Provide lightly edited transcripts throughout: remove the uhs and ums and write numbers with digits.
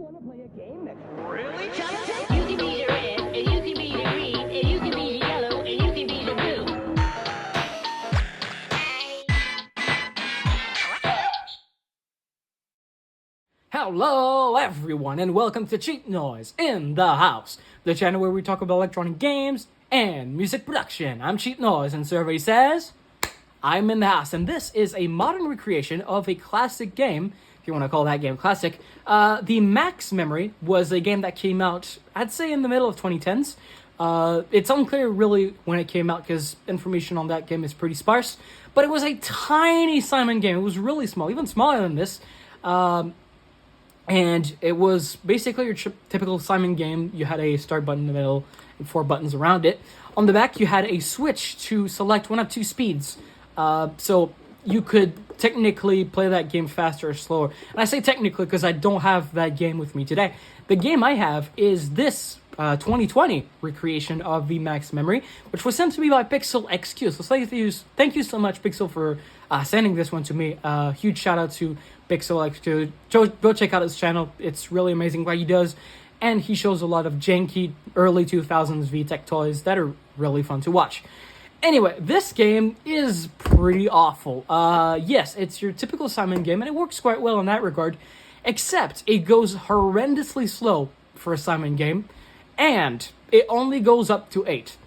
Want to play a game that's really challenging? You can be the red, and you can be the green, and you can be the yellow, and you can be the blue. Hello everyone and welcome to Cheat Noise in the House, the channel where we talk about electronic games and music production. I'm Cheat Noise and survey says I'm in the house, and this is a modern recreation of a classic game, if you want to call that game classic. The Max Memory was a game that came out, I'd say, in the middle of 2010s. It's unclear really when it came out because information on that game is pretty sparse, but it was a tiny Simon game. It was really small, even smaller than this. And it was basically your typical Simon game. You had a start button in the middle and 4 buttons around it. On the back, you had a switch to select one of 2 speeds. So you could technically play that game faster or slower. And I say technically because I don't have that game with me today. The game I have is this 2020 recreation of the Max Memory, which was sent to me by Pixel XQ. So thank you so much, Pixel, for sending this one to me. Huge shout out to Pixel XQ. Go check out his channel. It's really amazing what he does. And he shows a lot of janky early 2000s VTech toys that are really fun to watch. Anyway, this game is pretty awful. Yes, it's your typical Simon game, and it works quite well in that regard, except it goes horrendously slow for a Simon game, and it only goes up to 8.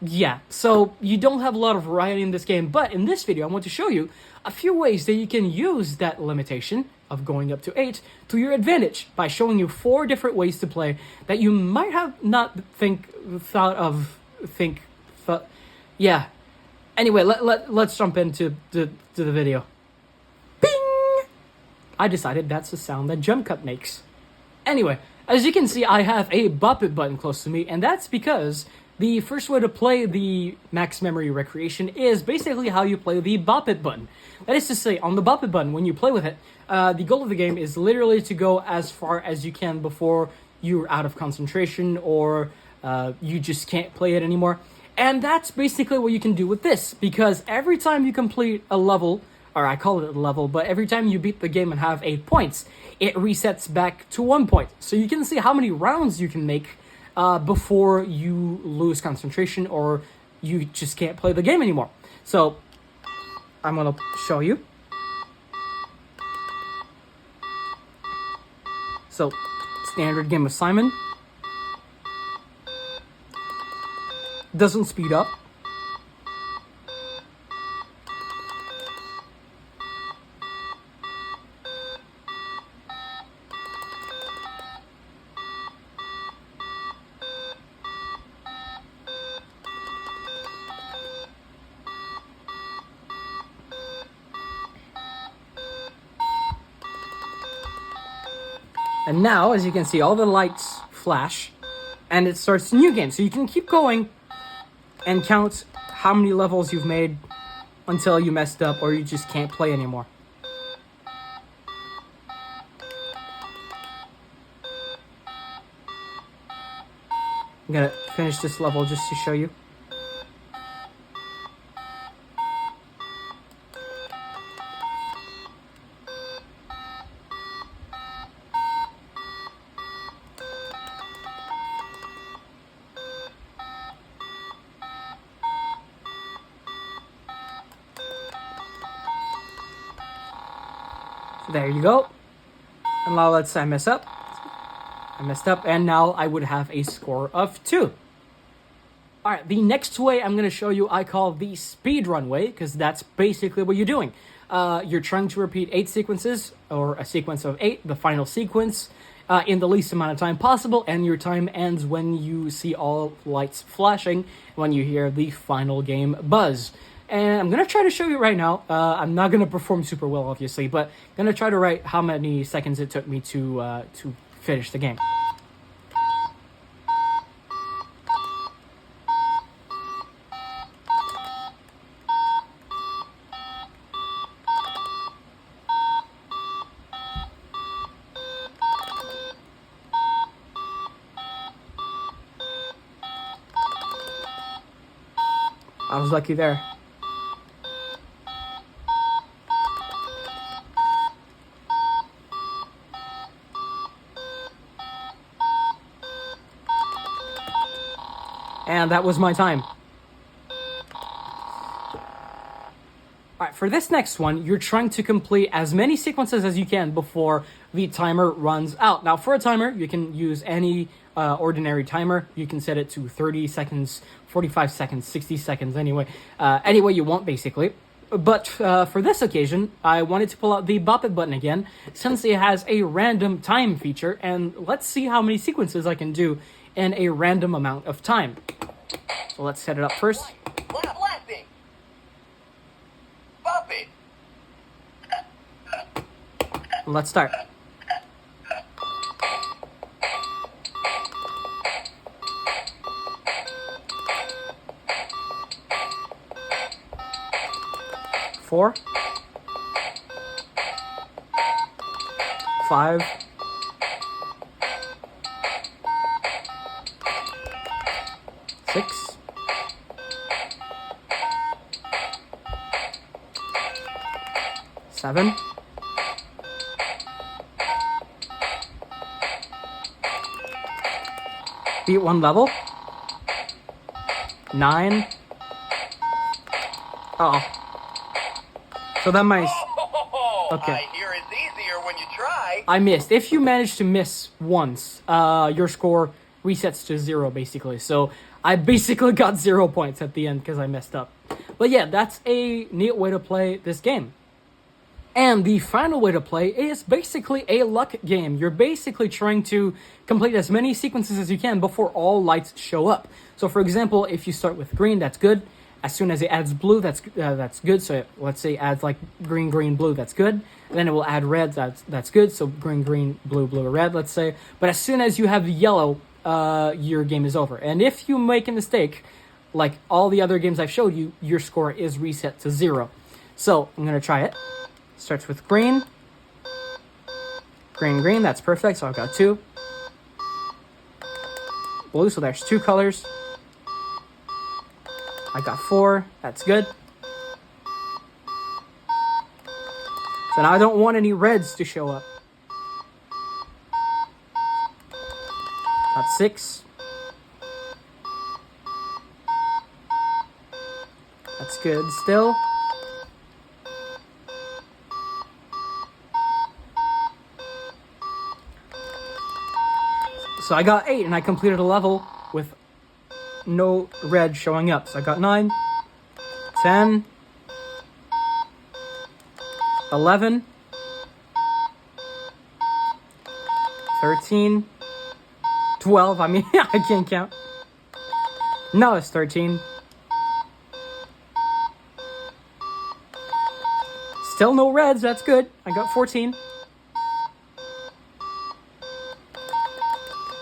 Yeah, so you don't have a lot of variety in this game, but in this video I want to show you a few ways that you can use that limitation of going up to 8 to your advantage by showing you 4 different ways to play that you might have not thought of. Yeah. Anyway, let's jump into the video. Bing! I decided that's the sound that jump cut makes. Anyway, as you can see, I have a bop it button close to me, and that's because the first way to play the Max Memory Recreation is basically how you play the bop it button. That is to say, on the bop it button, when you play with it, the goal of the game is literally to go as far as you can before you're out of concentration or you just can't play it anymore. And that's basically what you can do with this, because every time you complete a level, or I call it a level, but every time you beat the game and have 8 points, it resets back to 1 point. So you can see how many rounds you can make before you lose concentration or you just can't play the game anymore. So I'm gonna show you. So standard game of Simon. Doesn't speed up. And now, as you can see, all the lights flash and it starts a new game. So you can keep going and count how many levels you've made until you messed up or you just can't play anymore. I'm gonna finish this level just to show you. There you go. And now let's say I mess up. I messed up, and now I would have a score of 2. Alright, the next way I'm going to show you I call the speedrun way, because that's basically what you're doing. You're trying to repeat 8 sequences, or a sequence of 8, the final sequence, in the least amount of time possible, and your time ends when you see all lights flashing, when you hear the final game buzz. And I'm going to try to show you right now. I'm not going to perform super well, obviously, but I'm going to try to write how many seconds it took me to finish the game. I was lucky there. And that was my time. Alright, for this next one, you're trying to complete as many sequences as you can before the timer runs out. Now, for a timer, you can use any ordinary timer. You can set it to 30 seconds, 45 seconds, 60 seconds, any way you want, basically. But for this occasion, I wanted to pull out the Bop It button again, since it has a random time feature, and let's see how many sequences I can do in a random amount of time. So let's set it up first. Blasting. Bop it. Let's start. Four, 5, 6, 7, 1 level, 9. Oh. So that might... Okay. I hear it's easier when you try. I missed. If you manage to miss once, your score resets to 0, basically. So I basically got 0 points at the end because I messed up. But yeah, that's a neat way to play this game. And the final way to play is basically a luck game. You're basically trying to complete as many sequences as you can before all lights show up. So for example, if you start with green, that's good. As soon as it adds blue, that's good. So let's say it adds like green, green, blue, that's good. And then it will add red, that's good. So green, green, blue, blue, red, let's say. But as soon as you have yellow, your game is over. And if you make a mistake, like all the other games I've showed you, your score is reset to 0. So I'm going to try it. Starts with green. Green, green, that's perfect. So I've got 2. Blue, so there's 2 colors. I got 4, that's good. So now I don't want any reds to show up. Got 6. That's good still. So I got 8 and I completed a level with no red showing up. So I got 9, 10, 11, 13, 12. I mean, I can't count. No, it's 13. Still no reds, that's good. I got 14.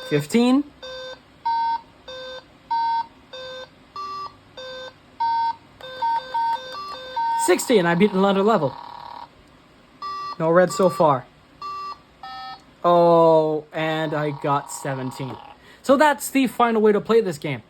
15. 60, and I beat another level. No red so far. Oh, and I got 17. So that's the final way to play this game.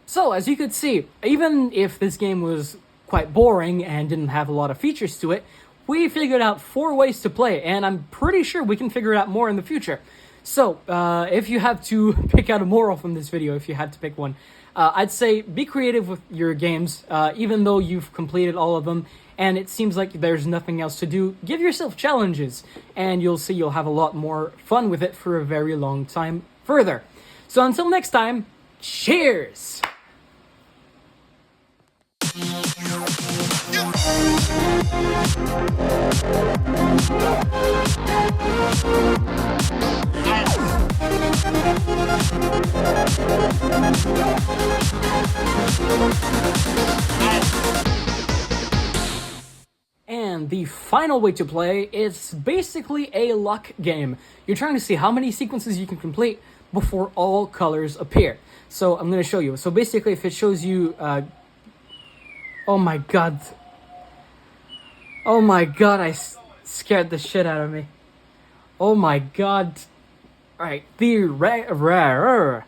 So, as you could see, even if this game was quite boring and didn't have a lot of features to it, we figured out 4 ways to play, and I'm pretty sure we can figure it out more in the future. So, if you have to pick out a moral from this video, if you had to pick one, I'd say be creative with your games, even though you've completed all of them, and it seems like there's nothing else to do. Give yourself challenges, and you'll see you'll have a lot more fun with it for a very long time further. So until next time, cheers! And the final way to play is basically a luck game. You're trying to see how many sequences you can complete before all colors appear. So I'm going to show you. So basically, if it shows you... oh my god. Oh my god, I scared the shit out of me. Oh my god. Alright, the rare...